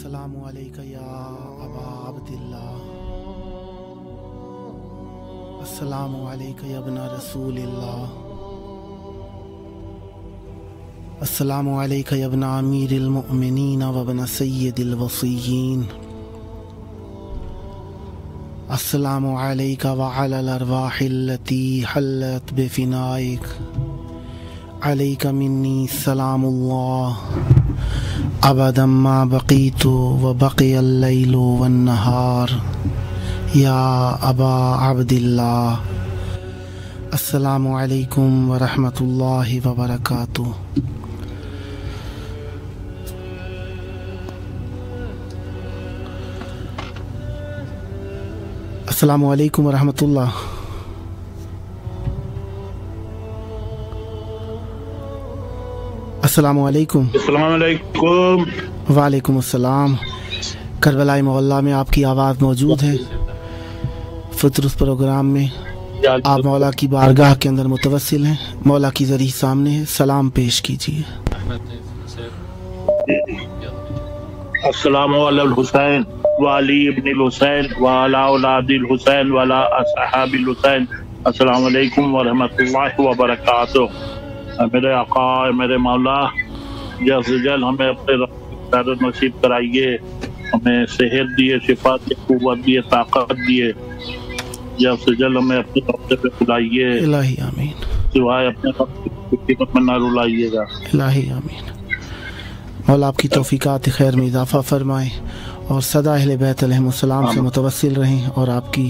अस्सलामु अलैका या अबा अब्दिल्लाह, अस्सलामु अलैका या इब्न रसूलिल्लाह, अस्सलामु अलैका या इब्न अमीरिल मुअमिनीन व इब्न सय्यदिल वसिय्यीन, अस्सलामु अलैका व अलल अरवाहिल्लती हल्लत बिफिनाइक, अलैका मिन्नी सलामुल्लाह अबदम मा बक़ीतु व बक़ियल लैलु वन नहार या अबा अब्दिल्लाह। अस्सलामु अलैकुम व रहमतुल्लाहि व बरकातुहू। अस्सलामु अलैकुम व रहमतुल्लाह। अस्सलामु अलैकुम। अस्सलामु अलैकुम। वालेकुम अस्सलाम। करबलाई मोहल्ला में आपकी आवाज़ मौजूद है। फितरस प्रोग्राम में आप मौला की बारगाह के अंदर मुतवस्सिल हैं। मौला की ज़री सामने है, सलाम पेश कीजिए। अस्सलामु अलल हुसैन व अली इब्निल हुसैन व अला औलादिल हुसैन व अला असहाबिल हुसैन। अस्सलामु अलैकुम व रहमतुल्लाहि व बरकातुहू। मेरे आका मेरे मौला जल्द से जल्द हमें अपने रफ़्त नसीब कराइए, हमें सेहत दिए, शिफा दिए, कुव्वत दिए, ताकत दिए। जल्द से जल्द हमें अपने रफ़्त पे बुलाइए, इलाही आमीन। सिवाय अपने रफ़्त में ना रुलाइएगा, इलाही आमीन। मौला आपकी तौफीकात खैर में इजाफ़ा फरमाएँ और सदा अहले बैत अलैहिमुस्सलाम से मुतवस्सिल रहें और आपकी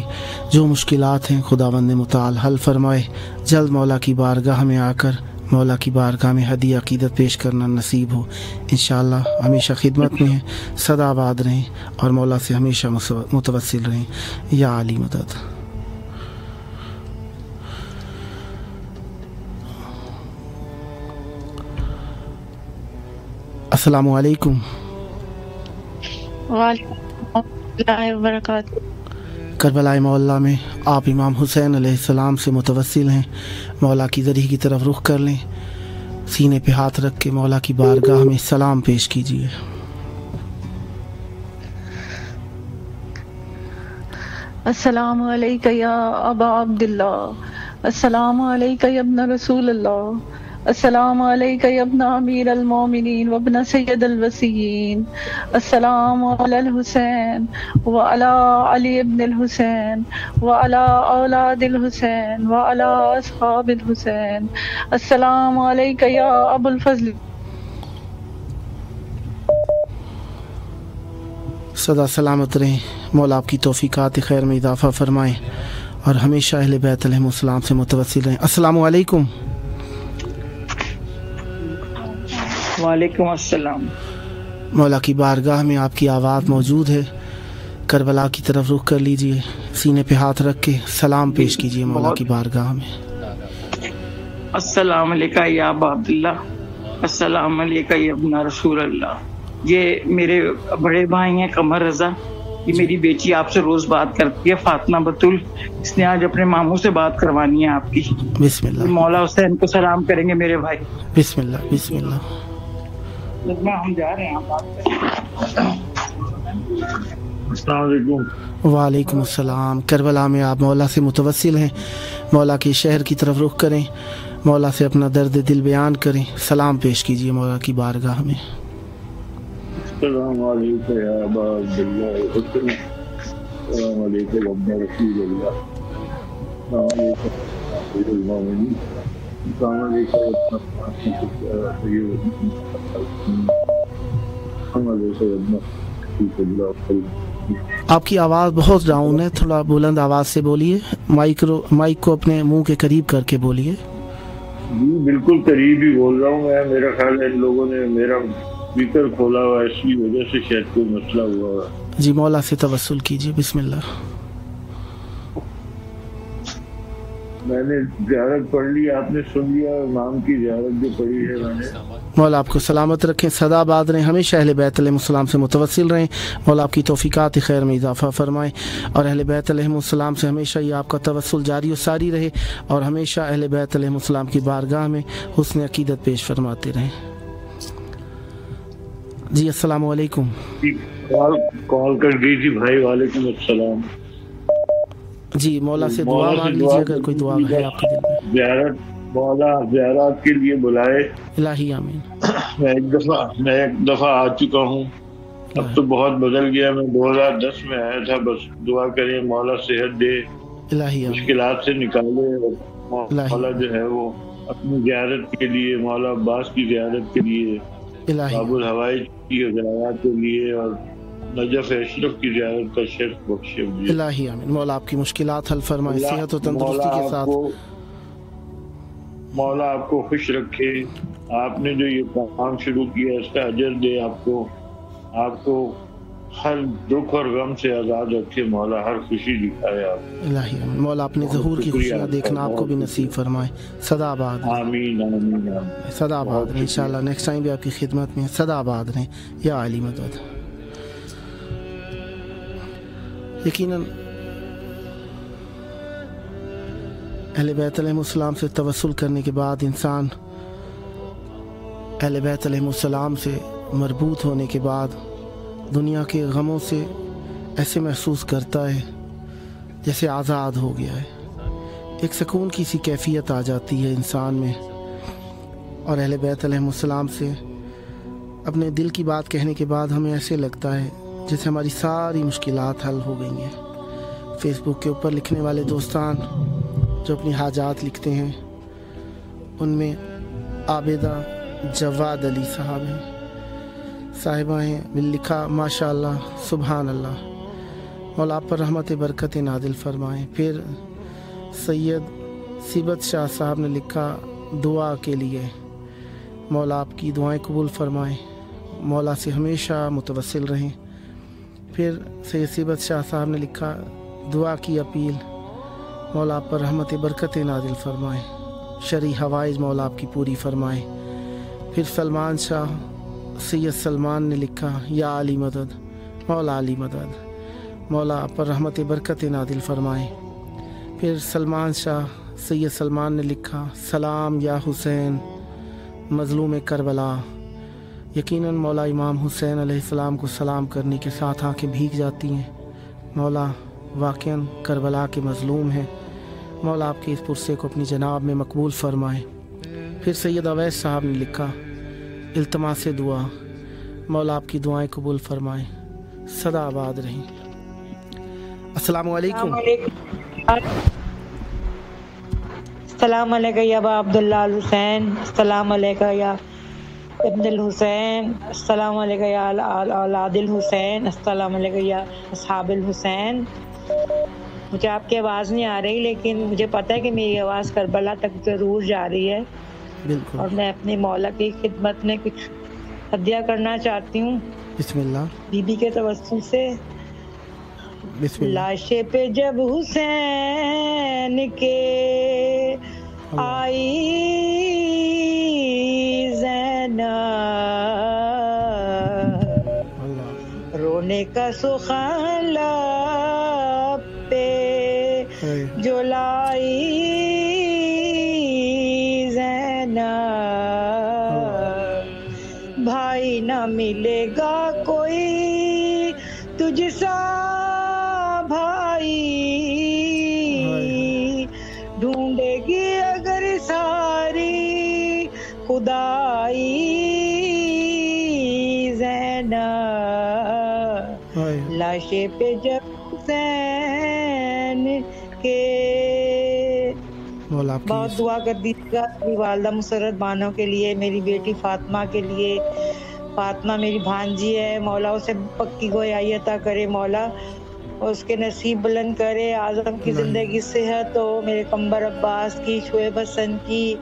जो मुश्किलात हैं खुदावंद मुताल हल फरमाए। जल्द मौला की बारगाह में आकर मौला की बारगाह में हदी अकीदत पेश करना नसीब हो। इंशाअल्लाह हमेशा खिदमत में हैं, सदा आबाद रहें और मौला से हमेशा मुतवस्सिल रहें। या अली मदद। अस्सलामु अलैकुम। करबलाई मोहल्ला में आप इमाम हुसैन अलैहिस्सलाम से मुतवस्सिल हैं। मौला की ज़री की तरफ रुख कर लें, सीने पे हाथ रख के मौला की बारगाह में सलाम पेश कीजिए। अस्सलामु अलैका या अबा अब्दिल्लाह, अस्सलामु अलैका या इब्न रसूलिल्लाह, अस्सलामु अलैका या इब्न अमीरिल मुअमिनीन व इब्न सय्यदिल वसिय्यीन, अस्सलामु अलल हुसैन व अला अली इब्निल हुसैन व अला औलादिल हुसैन व अला असहाबिल हुसैन, अस्सलामु अलैका या अबुल फज़ल। सदा सलामत रहें। मौला आपकी तौफीकात खैर में इजाफ़ा फरमाएँ और हमेशा अहले बैत अलैहिमुस्सलाम से मुतवस्सिल रहें। अस्सलामु अलैकुम। वालेकुम अस्सलाम। मौला की बारगाह में आपकी आवाज़ मौजूद है। करबला की तरफ रुख कर लीजिए, सीने पे हाथ रख के सलाम पेश कीजिए मौला की बारगाह में। अस्सलाम अलैका या अबा अब्दुल्लाह, अस्सलाम अलैका या इब्न रसूलल्लाह। ये मेरे बड़े भाई हैं कमर रज़ा, ये मेरी बेटी आपसे रोज बात करती है, फातिमा बतुल। इसने आज अपने मामू से बात करवानी है आपकी। बिस्मिल्लाह। मौला हुसैन को सलाम करेंगे मेरे भाई। बिस्मिल्लाह बिस्मिल्लाह। हम जा रहे हैं, आप बात करें। अस्सलाम वालेकुम। वालेकुम अस्सलाम। करबला में आप मौला से मुतवस्सिल हैं। मौला के शहर की तरफ रुख करें, मौला से अपना दर्द दिल बयान करें, सलाम पेश कीजिए मौला की बारगाह में। अस्सलामु अलैका या अबा अब्दिल्लाह, अस्सलामु अलैका या इब्न रसूलिल्लाह, अस्सलामु अलैका या अमीरुल मुअमिनीन, अस्सलामु अलैका या आपकी आवाज़ बहुत डाउन है, थोड़ा बुलंद आवाज़ से बोलिए। माइक को अपने मुंह के करीब करके बोलिए। जी बिल्कुल करीब ही बोल रहा हूँ मैं। मेरा ख्याल है इन लोगों ने मेरा स्पीकर खोला हुआ है, इसकी वजह से शायद कोई मसला हुआ है। जी मौला से तवस्सुल कीजिए। बिस्मिल्लाह। मैंने ज़ियारत पढ़ ली, आपने सुन लिया, इमाम की ज़ियारत जो पढ़ी है मैंने। मौला आपको सलामत रखें, सदा आबाद रहें, हमेशा अहले बैत अलैहिमुस्सलाम से मुतवस्सिल रहें। मौला आपकी तौफीकात खैर में इजाफ़ा फरमाएँ और अहले बैत अलैहिमुस्सलाम से हमेशा ये आपका तवस्सुल जारी और सारी रहे और हमेशा अहले बैत अलैहिमुस्सलाम की बारगाह में हुस्न अकीदत पेश फरमाते रहें। जी अस्सलामु अलैकुम। کال کر دی تھی بھائی. وعلیکم السلام. جی مولا سے دعا مانگ لیجیے اگر کوئی دعا ہے آپ کے دل میں. زیارت مولا زیارات کے لیے بلائے. الہی آمین. میں ایک دفعہ آ چکا ہوں, اب تو بہت بدل گیا. میں 2010 میں آیا تھا. بس دعا کریں مولا صحت دے, الہی آمین. مشکلات سے نکالے. مولا جو ہے وہ اپنی زیارت کے لیے, مولا عباس کی زیارت کے لیے, باب الحوائج کی زیارت کے لیے, اور نجف اشرف کی زیارت کا شرف بخشے. الہی آمین. مولا آپ کی مشکلات حل فرمائے, صحت و تندرستی کے ساتھ. مولا آپ کو خوش رکھے. آپ نے جو یہ کام شروع کیا اس کا اجر دے آپ کو. آپ کو ہر دکھ اور غم سے آزاد رکھے. مولا ہر خوشی دکھائے آپ. الہی آمین. مولا اپنے ظہور کی خوشیاں دیکھنا آپ کو بھی نصیب فرمائے. صدا آباد. آمین آمین. صدا آباد رہیں. انشاءاللہ نیکسٹ ٹائم بھی آپ کی خدمت میں. صدا آباد رہیں یا علی مدد. یقیناً اہل بیت علیہ السلام سے توسل کرنے کے بعد انسان اہل بیت علیہ السلام سے مربوط ہونے کے بعد دنیا کے غموں سے ایسے محسوس کرتا ہے جیسے آزاد ہو گیا ہے. ایک سکون کی سی کیفیت آ جاتی ہے انسان میں. اور اہل بیت علیہ السلام سے اپنے دل کی بات کہنے کے بعد ہمیں ایسے لگتا ہے جیسے ہماری ساری مشکلات حل ہو گئی ہیں. فیس بک کے اوپر لکھنے والے دوستان جو اپنی حاجات لکھتے ہیں, ان میں عابدہ جواد علی صاحب ہیں, صاحبہ ہیں, لکھا ماشاء اللہ سبحان اللہ. مولا آپ پر رحمت برکت نازل فرمائیں. پھر سید سیبت شاہ صاحب نے لکھا دعا کے لیے, مولا آپ کی دعائیں قبول فرمائیں, مولا سے ہمیشہ متوسل رہیں. پھر سید سیبت شاہ صاحب نے لکھا دعا کی اپیل, مولا آپ پر رحمت برکت نازل فرمائیں, شرعی حوائج مولا آپ کی پوری فرمائیں. پھر سلمان شاہ سید سلمان نے لکھا یا علی مدد, مولا علی مدد, مولا آپ پر رحمت برکت نازل فرمائیں. پھر سلمان شاہ سید سلمان نے لکھا سلام یا حسین مظلوم کربلا. یقیناً مولا امام حسین علیہ السلام کو سلام کرنے کے ساتھ آنکھیں بھیگ جاتی ہیں. مولا واقعاً کربلا کے مظلوم ہیں. مولا آپ کے اس پرسے کو اپنی جناب میں مقبول فرمائیں. پھر سید اویس صاحب نے لکھا التماس دعا, مولا آپ کی دعائیں قبول فرمائیں. صدا آباد رہیں. السلام علیکم. السلام علیکم یا ابا عبداللہ الحسین. السلام علیکم یا ابن الحسین. السلام علیکم یا اولاد الحسین. السلام علیکم یا اصحاب الحسین. مجھے آپ کی آواز نہیں آ رہی, لیکن مجھے پتہ ہے کہ میری آواز کربلا تک ضرور جا رہی ہے. بالکل. اور میں اپنے مولا کی خدمت میں کچھ ہدیہ کرنا چاہتی ہوں. بسم اللہ. بی بی کے توسل سے. بسم اللہ. لاشے پہ جب حسین کے آئی زینب, رونے کا سخن لب پہ جو لائی زینب, بھائی نہ ملے گا کوئی تجھ سا بھائی, ڈھونڈے گی اگر ساری خدائی زینب, لاشے پہ جب حسین کے. بہت دعا کر دیجیے گا میری والدہ مسرت بانو کے لیے, میری بیٹی فاطمہ کے لیے. فاطمہ میری بھانجی ہے, مولا اسے پکی گویائی عطا کرے, مولا اس کے نصیب بلند کرے. اعظم کی زندگی صحت ہو, میرے قمبر عباس کی, شعیب حسن کی,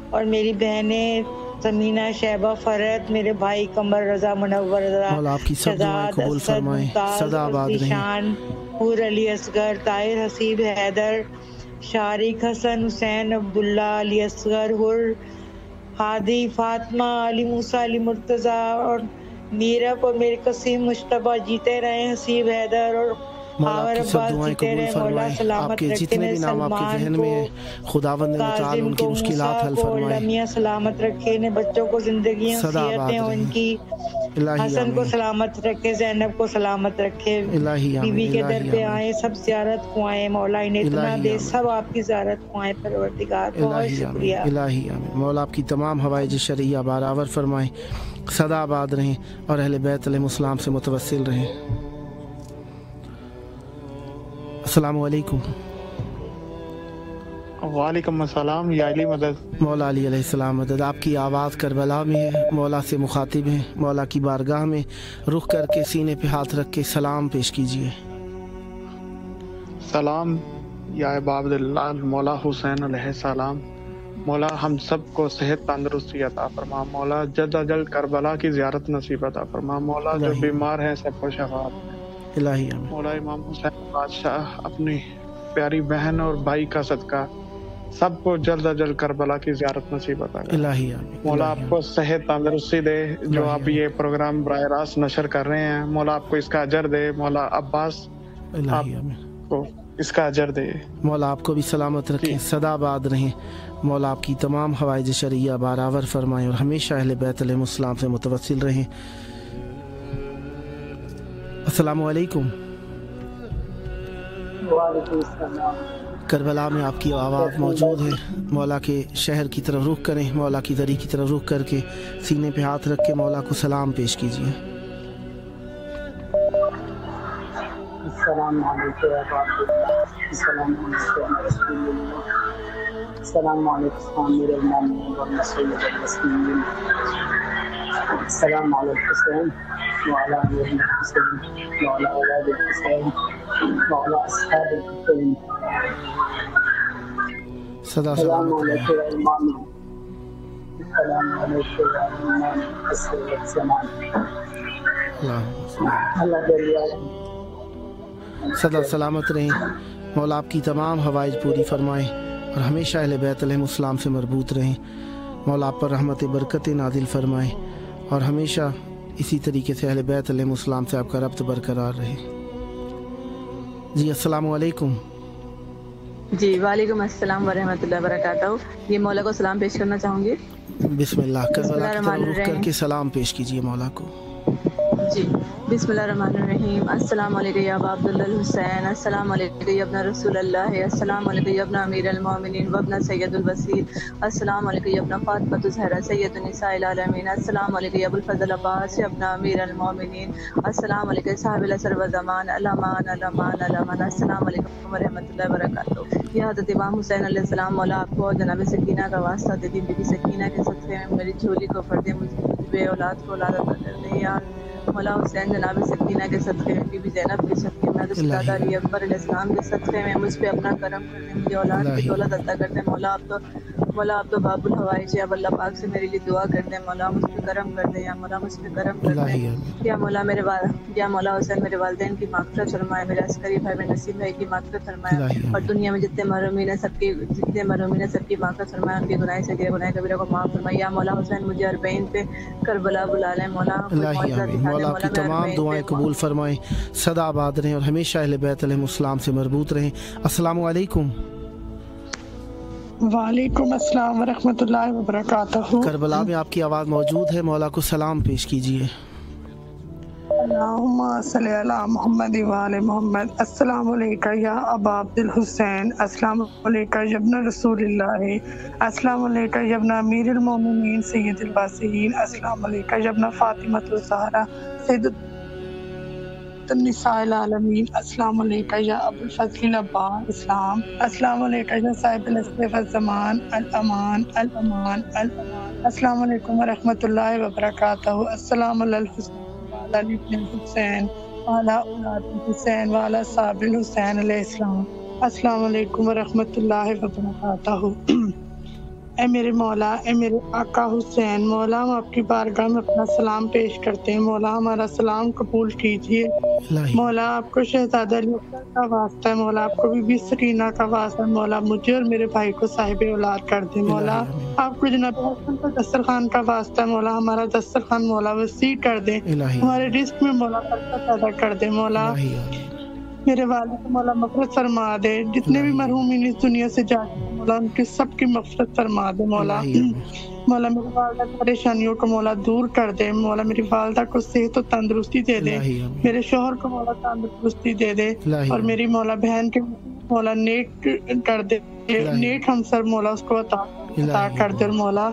اور میری بہنیں زمینہ شہبہ فرد, میرے بھائی قمر رضا منور رضا, شہزاد اسد ممتاز, شان حور علی اصغر, طاہر حسیب حیدر, شارق حسن حسین عبداللہ علی اصغر, حر ہادی, فاطمہ, علی موسیٰ, علی مرتضیٰ, اور میرب, اور میرے قسیم مشتبہ جیتے رہے, حسیب حیدر اور مولا کی سب دعائیں قبول فرمائے. آپ کے جتنے بھی نام آپ کے ذہن میں خداوند متعال ان کی مشکلات حل فرمائے. میاں سلامت رکھے, انہیں بچوں کو زندگیاں صحتیں ان کی, इलाही हसन को आमीन। सलामत रखे, जैनब को सलामत रखे, इलाही आमीन। बीवी के इलाही दर पे आमीन। आए, सब ज़ियारत को आए, मौला इन्हें इतना इलाही दे, आमीन। सब आपकी ज़ियारत को आए परवरदिगार। बहुत इलाही शुक्रिया। आमीन। इलाही आमीन। मौला आपकी तमाम हवाइज शरिया बारावर फरमाएं, सदा आबाद रहें और अहले बैत अलैहिमुस्सलाम से मुतवस्सिल रहें। अस्सलामु अलैकुम। वालेकुम अस्सलाम या अली मदद। मौला अली अलैहिस्सलाम मदद। आपकी आवाज़ करबला में है, मौला से मुखातिब हैं, मौला की बारगाह में रुख करके सीने पे हाथ रख के सलाम पेश कीजिए। सलाम या अब्दुल्लाह मौला हुसैन अलैहिस्सलाम। मौला हम सबको सेहत तंदुरुस्ती अता फरमा। मौला जल्द अज जल्द करबला की ज़ियारत नसीब अता फरमा। मौला जो बीमार हैं सबको शफाअत। इलाही आमीन। मौला इमाम हुसैन बादशाह अपनी प्यारी बहन और भाई का सदका सबको जल्द अज जल्द करबला की ज़ियारत नसीब अता करे। इलाही आमीन। मौला आपको सेहत तंदुरुस्ती दे। जो आप ये प्रोग्राम बराह रास्त नशर कर रहे हैं, मौला आपको इसका अजर दे। मौला अब्बास इलाही आमीन। को इसका अजर दे। मौला आपको भी सलामत रखें, सदा आबाद रहें। मौला आपकी तमाम हवाइज शरिया बारावर फरमाएं और हमेशा अहले बैत अलैहिमुस्सलाम से मुतवस्सिल रहें। अस्सलामु अलैकुम। करबला में आपकी आवाज़ मौजूद है। मौला के शहर की तरफ रुख करें, मौला की दरी की तरफ रुख करके सीने पे हाथ रख के मौला को सलाम पेश कीजिए। सदा सलामत सदा सलामत रहें। मौला आपकी तमाम हवाइज पूरी फरमाएं और हमेशा अहले बैत अलैहिमुस्सलाम से मरबूत रहें। मौला आप पर रहमत बरकत नादिल फरमाएं और हमेशा इसी तरीके से अहले बैत अलैहिमुस्सलाम से आपका रब्त बरकरार रहे। जी अस्सलामु अलैकुम। जी वालेकुम अस्सलाम वरहमतुल्लाहि वबरकातुहू। ये मौला को सलाम पेश करना चाहूँगी। बिस्मिल्लाह। करबला की तरफ रुख करके सलाम पेश कीजिए मौला को। जी बिस्मिल्लाहिर्रहमानिर्रहीम। अस्सलाम वालेकुम या अबा अब्दुल्लाह हुसैन, अस्सलाम वालेकुम या इब्न रसूलल्लाह, अस्सलाम वालेकुम या इब्न अमीरुल मोमिनीन व इब्न सय्यदुल वसीर, अस्सलाम वालेकुम या इब्न फातिमतु ज़हरा सय्यदुन निसाइल आलमीन, अस्सलाम वालेकुम या अबुल फज़ल अब्बास या इब्न अमीरुल मोमिनीन, अस्सलाम वालेकुम साहिबुल असर व ज़मान अलमान अलमान अलमान, अस्सलाम वालेकुम व रहमतुल्लाहि व बरकातुहू। या हज़रत इमाम हुसैन अलैहिस्सलाम मौला आपको और जनाब सकीना का वास्ता दे दी। बीबी सकीना के सदक़े में मेरी झोली को भर दे, मुझे औलाद को औलाद अता कर दे। या मौला हुसैन जनाब सकीना के सदक़े में, बीबी ज़ैनब के सदक़े में, हज़रत अली अकबर अलैहिस्सलाम के सदक़े में मुझ पे अपना करम कर दे, मुझे औलाद की दौलत अता कर दे। मौला आप तो बाबुल हवाइज या अल्लाह पाक से मेरे लिए दुआ कर दे। मौला मुझ पे करम कर दे, या मौला मुझ पे करम कर दे। या मौला हुसैन मेरे वालिदैन की माग़फ़िरत फरमाए, मेरे अस्करी भाई में नसीब भाई की माग़फ़िरत फरमाए और दुनिया में जितने महरूमीन है सबकी माग़फ़िरत फरमाए, उनके गुनाह से गुनाह कबीरा को माफ़ फरमाए। या मौला हुसैन मुझे अरबईन पे करबला बुला ले। मौला आपकी तमाम दुआएं कबूल फरमाएं, सदा आबाद रहें और हमेशा अहले बैत अलैहिमुस्सलाम से मरबूत रहें। अस्सलामु अलैकुम। वालेकुम अस्सलाम व रहमतुल्लाहि व बरकातुहू। करबला में आपकी आवाज़ मौजूद है, मौला को सलाम पेश कीजिए। अल्लाहुम्मा सल्ली अला मुहम्मद व आले मुहम्मद। अस्सलामु अलैका या अबा अब्दुल हुसैन, अस्सलामु अलैका या इब्न रसूलिल्लाह, अस्सलामु अलैका या इब्न अमीरुल मोमिनीन सय्यदुल वासिईन, अस्सलामु अलैका या इब्न फातिमतु ज़हरा सय्यदुन निसाइल आलमीन, अस्सलामु अलैका या अबुल फज़ल अब्बास इस्लाम, अस्सलामु अलैका या साहिबुल असर व ज़मान अल अमान अल अमान अल अमान, अस्सलामु अलैकुम व रहमतुल्लाहि व बरकातुहू। अस्सलामु अला अली इब्न हुसैन व अला औलाद हुसैन व अला साबिल हुसैन अलैहिस्सलाम। अस्सलामु अलैकुम व रहमतुल्लाहि व बरकातुहू। ए मेरे मौला, ए मेरे आका हुसैन, मौला हम आपकी बारगाह में अपना सलाम पेश करते हैं। मौला हमारा सलाम कबूल कीजिए। मौला आपको शहजादा अली अकबर का वास्ता है। मौला आपको बीबी सकीना का वास्ता है। मौला मुझे और मेरे भाई को साहिब औलाद कर दे। मौला आपको जनाब हसन का दस्तरखान का वास्ता है। मौला हमारा दस्तरखान मौला वसी कर दे। हमारे रिस्क में मौला बरकत पैदा कर दे। मौला मेरे वालिद को मौला मग़फ़िरत फरमा दे। जितने भी मरहूमीन इस दुनिया से जा मौला उनकी सबकी मग़फ़िरत फरमा दे। मौला मौला मेरी वालदा की परेशानियों को मौला दूर कर दे। मौला मेरी वालदा को सेहत और तंदुरुस्ती दे दे। मेरे शोहर को मौला तंदुरुस्ती दे दे और मेरी मौला बहन के मौला नेक कर दे, नेक हमसर मौला उसको अता कर दे। मौला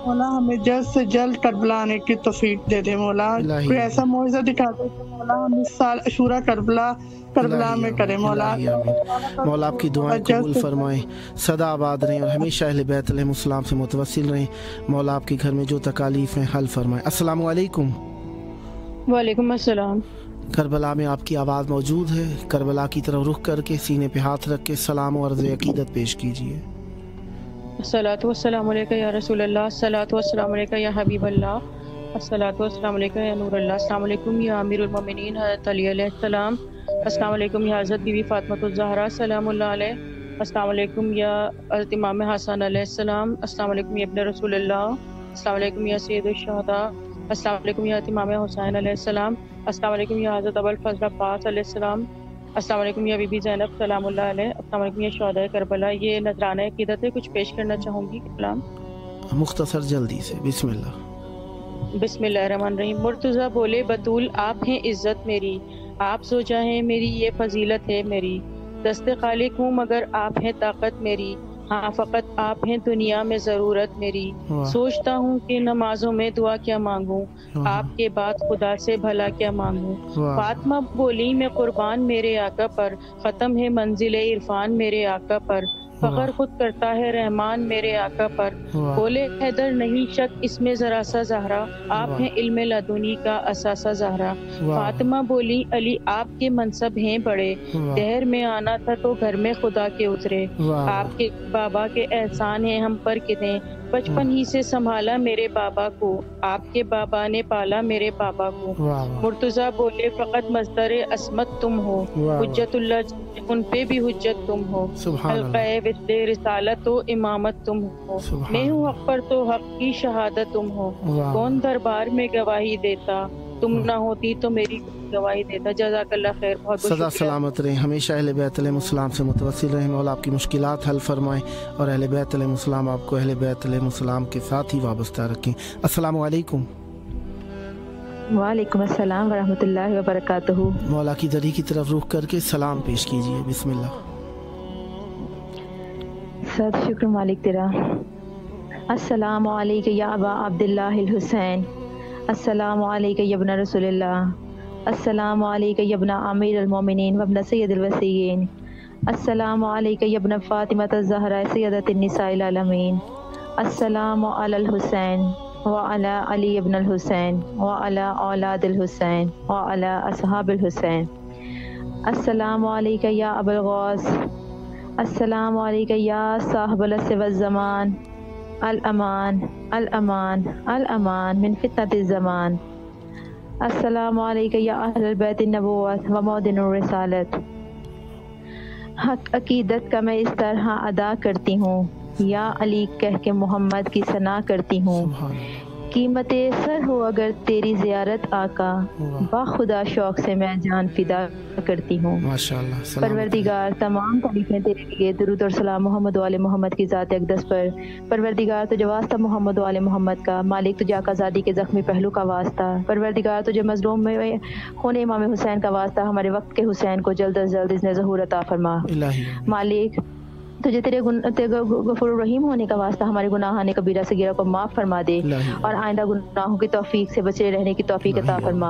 हमें जल्द से जल्द करबला आने की तौफीक दे दे। मौला कोई ऐसा मौजज़ा दिखा दे कि मौला हम इस साल अशूरा करबला में करें। मौला आपकी दुआएं कबूल फरमाएं, सदा आबाद रहें और हमेशा अहले बैत अलैहिस्सलाम से मुतवस्सिल रहें। मौला आपके घर में जो तकालीफ हैं हल फरमाएं। अस्सलामु अलैकुम। वालेकुम अस्सलाम। करबला में आपकी आवाज़ मौजूद है, करबला की तरफ रुख करके सीने पे हाथ रख के सलाम और अर्ज़ अक़ीदत पेश कीजिए। अस्सलातु वस्सलामु अलैका या रसूल अल्लाह, अस्सलातु वस्सलामु अलैका या हबीब अल्लाह, अस्सलातु वस्सलामु अलैका या नूर अल्लाह, अस्सलामु अलैकुम या अमीरुल मोमिनीन हज़रत अली अलैहिस्सलाम, अस्सलामु अलैकुम या हज़रत बीबी फ़ातिमा ज़हरा सलामुल्लाह अलैह, अस्सलामु अलैकुम या हज़रत इमाम हसन अलैहिस्सलाम, अस्सलामु अलैकुम या इब्न रसूल अल्लाह, अस्सलामु अलैकुम या सय्यदुश शुहदा, अस्सलामु अलैकुम या इमाम हुसैन अलैहिस्सलाम, अस्सलामु अलैकुम या हज़रत अबुल फज़ल अब्बास अलैहिस्सलाम, अस्सलामु अलैकुम या बीबी ज़ैनब सलामुल्लाह अलैह, अस्सलामु अलैकुम या शुहदाए करबला। ये नजराना अक़ीदत है, कुछ पेश करना चाहूँगी कलाम मुख्तसर जल्दी से। बिस्मिल्लाह। बिस्मिल्लाहिर्रहमानिर्रहीम। मुर्तज़ा बोले, बतूल आप हैं इज़्ज़त मेरी, आप ज़ोजा हैं मेरी, ये फजीलत है मेरी, दस्ते खालिक हूँ मगर आप हैं ताकत मेरी, हाँ फ़कत आप हैं दुनिया में ज़रूरत मेरी, सोचता हूँ कि नमाजों में दुआ क्या मांगूं, आपके बाद खुदा से भला क्या मांगूं। फातिमा बोली, मैं कुर्बान मेरे आका पर, ख़त्म है मंजिल इरफान मेरे आका पर, फख्र खुद करता है रहमान मेरे आका पर, बोले हैदर नहीं शक इसमें जरा सा ज़हरा, आप हैं इल्म लदुनी का असासा ज़हरा। फातिमा बोली, अली आपके मनसब हैं बड़े, दहर में आना था तो घर में खुदा के उतरे, आपके बाबा के एहसान हैं हम पर कितने, बचपन ही से संभाला मेरे बाबा को, आपके बाबा ने पाला मेरे बाबा को। मुर्तज़ा बोले, फ़कत मज़दर अस्मत तुम हो, हुज्जतुल्लाह उन पे भी हुज्जत तुम हो, हल्क़े विस्ते रिसालत तो इमामत तुम हो, मैं हूँ हक़ पर तो हक़ की शहादत तुम हो, कौन दरबार में गवाही देता, तुम ना होती तो मेरी गवाही देता। जज़ाकल्लाह खैर। बहुत सदा सलामत रहें, हमेशा अहले बैत अलैहिस्सलाम से मुतवस्सिल रहें। मौला आपकी मुश्किलात हल फरमाएं और अहले बैत अलैहिस्सलाम आपको अहले बैत अलैहिस्सलाम के साथ ही वाबस्ता रखें। अस्सलामु अलैकुम। वालेकुम अस्सलाम व रहमतुल्लाहि व बरकातहू। मौला की दरी की तरफ रुख करके सलाम पेश कीजिए। बिस्मिल्लाह। सब शुक्र मालिक तेरा। अस्सलामु अलैका या अबा अब्दुल्लाहिल हुसैन, अस्सलामु अलैका या इब्न रसूलिल्लाह, अस्सलामु अलैका या इब्न अमीरुल मोमिनीन व इब्न सय्यदिल वसीय्यीन, अस्सलामु अलैका या इब्न फ़ातिमा ज़हरा सय्यदतुन निसाइल आलमीन, अस्सलामु अलल हुसैन व अला अली इब्न अल हुसैन व अला औलादिल हुसैन व अला असहाबिल हुसैन, अस्सलामु अलैका या अबुल गौस, अस्सलामु अलैका या साहिबल असर व ज़मान, अल अमान अल अमान अल अमान मिन फितनतिज़ ज़मान, अस्सलामु अलैका या अहलल बैत नबुव्वत व मौदिनुर रिसालत। हक अकीदत का मैं इस तरह अदा करती हूँ, या अली कह के मोहम्मद की सना करती हूँ, कीमते सर हो अगर तेरी ज़ियारत आका, बाखुदा शौक से मैं जान फिदा करती हूँ। माशाअल्लाह। परवरदिगार तमाम तारीफ़ें तेरे लिए, दुरूद और सलाम मोहम्मद वाले मोहम्मद की ज़ात अक़दस पर। परवरदिगार तुझे वास्ता मोहम्मद वाले मोहम्मद का, मालिक तुझे आकाज़ादी के ज़ख्मी पहलू का वास्ता। परवरदिगार तुझे मज़लूम में खून इमाम हुसैन का वास्ता, हमारे वक्त के हुसैन को जल्द अज़ जल्द इज़्न ज़हूर अता फरमा। मालिक तुझे तेरे गफूर रहीम होने का वास्ता, हमारे गुनाह ने कबीरा सगीरा को माफ़ फरमा दे और आइंदा गुनाहों की तौफीक से बचे रहने की तौफीक अता फरमा।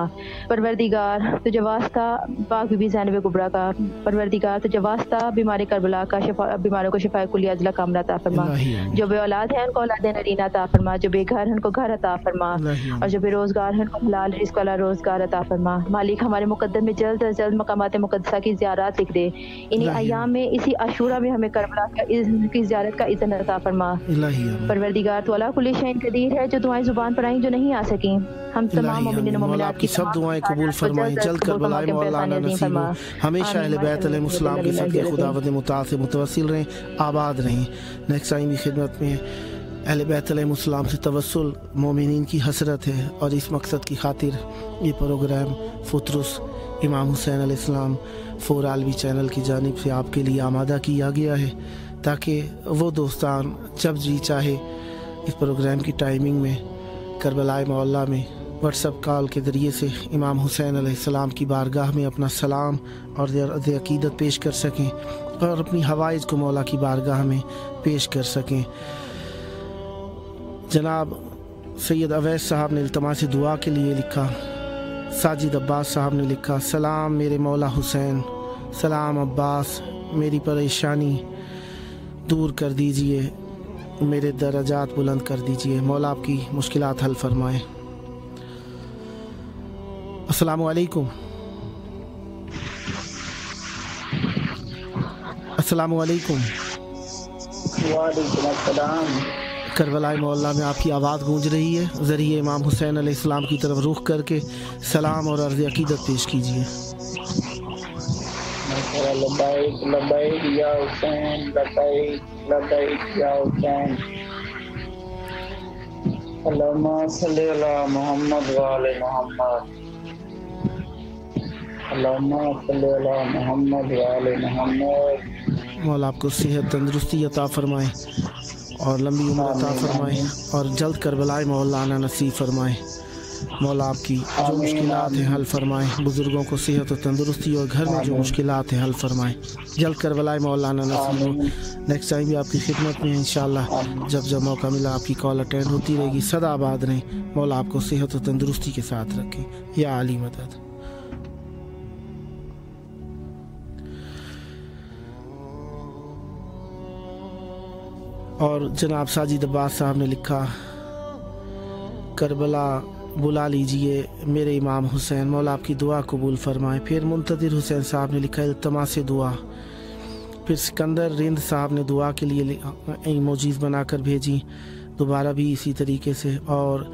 परवरदिगार तुझे वास्ता पाक बीबी ज़ैनब कुबरा का, परवरदिगार तुझे वास्ता बीमारी करबला का, बीमारों को शिफा कुली अजला कामना अता फरमा। जो बे औलाद है उनको औलाद नरीना अता फरमा, जो बेघर है उनको घर अता फरमा, और जो बेरोजगार है उनको हलाल रिज़्क़ वाला रोजगार अता फरमा। मालिक हमारे मुकद्दम में जल्द अज जल्द मकामात मुक़द्दसा की ज़ियारत लिख दे। इन्हीं अय्याम में, इसी अशूरा में हमें करबला की ज़ियारत का इज़्न अता फरमा। परवरदिगार तू अला कुल्ली शैइन क़दीर है, जो दुआएं जुबान पर आई जो नहीं आ सकी, हम तमाम मोमिनीन मोमिनात की सब दुआएं कबूल फरमाएं। जल्द करबला मौलाना नसीब हो, हमेशा अहले बैत अलैहिस्सलाम के सदक़े खुदावंद मुताल से मुतवस्सिल रहें, आबाद रहें। नेक्स्ट टाइम की खिदमत में अहले बैत अलैहिस्सलाम से तवस्सुल मोमिनीन की हसरत है, और इस मकसद की खातिर ये प्रोग्राम फुतरुस इमाम हुसैन अलैहिस्सलाम फोर आलवी चैनल की जानिब से आपके लिए आमादा किया गया है, ताकि वो दोस्तान जब जी चाहे इस प्रोग्राम की टाइमिंग में करबलाए मौला में व्हाट्सएप कॉल के ज़रिए से इमाम हुसैन अलैहिस्सलाम की बारगाह में अपना सलाम और अक़ीदत पेश कर सकें और अपनी हवाइज को मौला की बारगाह में पेश कर सकें। जनाब सैयद अवैस साहब ने इल्तमास दुआ के लिए लिखा, साजिद अब्बास साहब ने लिखा, सलाम मेरे मौला हुसैन, सलाम अब्बास, मेरी परेशानी दूर कर दीजिए, मेरे दर्जात बुलंद कर दीजिए, मौला आपकी मुश्किलात हल फरमाएं। अस्सलामु अलैकुम। अस्सलामु अलैकुम। वालेकुम अस्सलाम। करबला मौला में आपकी आवाज़ गूंज रही है, ज़रिए इमाम हुसैन अलैहिस्सलाम की तरफ रुख करके सलाम और अर्ज़ अक़ीदत पेश कीजिए। लब्बैक लब्बैक या हुसैन, लब्बैक लब्बैक या हुसैन। अल्लाहुम्मा सल्ली अला मुहम्मद व आले मुहम्मद। अल्लाहुम्मा सल्ली अला मुहम्मद व आले मुहम्मद। मौला आपको सेहत तंदुरुस्ती अता फरमाए और लंबी उम्र अता फरमाए और जल्द करबलाए मौला आना नसीब फरमाए। मौला आपकी जो मुश्किलात हैं हल फरमाए, बुज़ुर्गों को सेहत और तंदुरुस्ती और घर में जो मुश्किलात हैं हल फरमाए, जल्द करबलाए मौला आना नसीब हो। नेक्स्ट टाइम भी आपकी खिदमत में इंशाअल्लाह जब मौका मिला आपकी कॉल अटेंड होती रहेगी। सदा आबाद रहें, मौला आपको सेहत और तंदुरुस्ती के साथ रखें। या अली मदद। और जनाब साजिद अब्बास साहब ने लिखा, करबला बुला लीजिए मेरे इमाम हुसैन, मौला आपकी दुआ कबूल फरमाए। फिर मुंतज़िर हुसैन साहब ने लिखा, इल्तमास दुआ। फिर सिकंदर रिंद साहब ने दुआ के लिए इमोजीज बनाकर भेजी, दोबारा भी इसी तरीके से। और